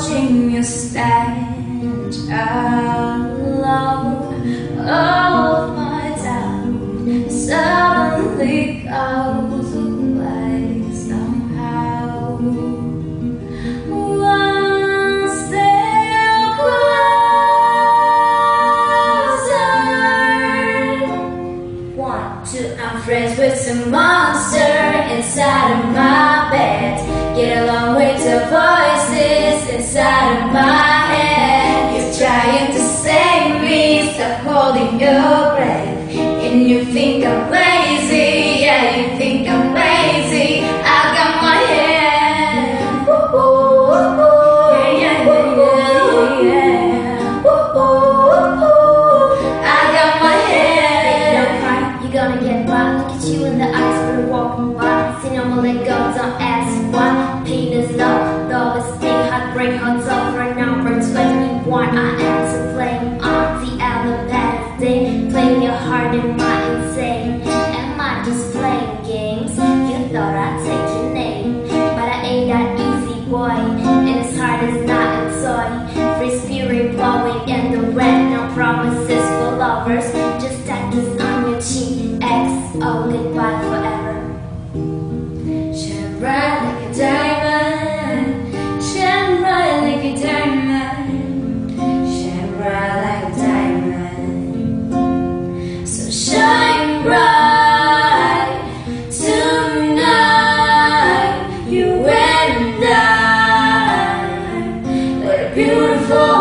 watching you stand alone. All of my doubt suddenly goes away somehow. One step closer. 1, 2, I'm friends with some monster inside of my bed. Get along with the voices inside of my head. You're trying to save me, stop holding your breath. And you think I'm lazy, yeah, you think I'm lazy. I got my head. Yeah, yeah, yeah. I got my head. Don't cry, you're gonna get by. Look at you in the eyes when you're walking by. See, no more let go, don't ask why. Pain is love, love is pain. Heartbreak, hot up right now, burns sweat me warm. I am to blame on the elevated day. Playing your heart in my insane. Am I just playing games? You thought I'd take your name, but I ain't that easy boy. And his heart is not a toy. Free spirit blowing in the wind. No promises for lovers, just that kiss on your cheek. XO, goodbye forever. Shine bright like a diamond, shine bright like a diamond, shine bright like a diamond. So shine bright tonight, you and I. What a beautiful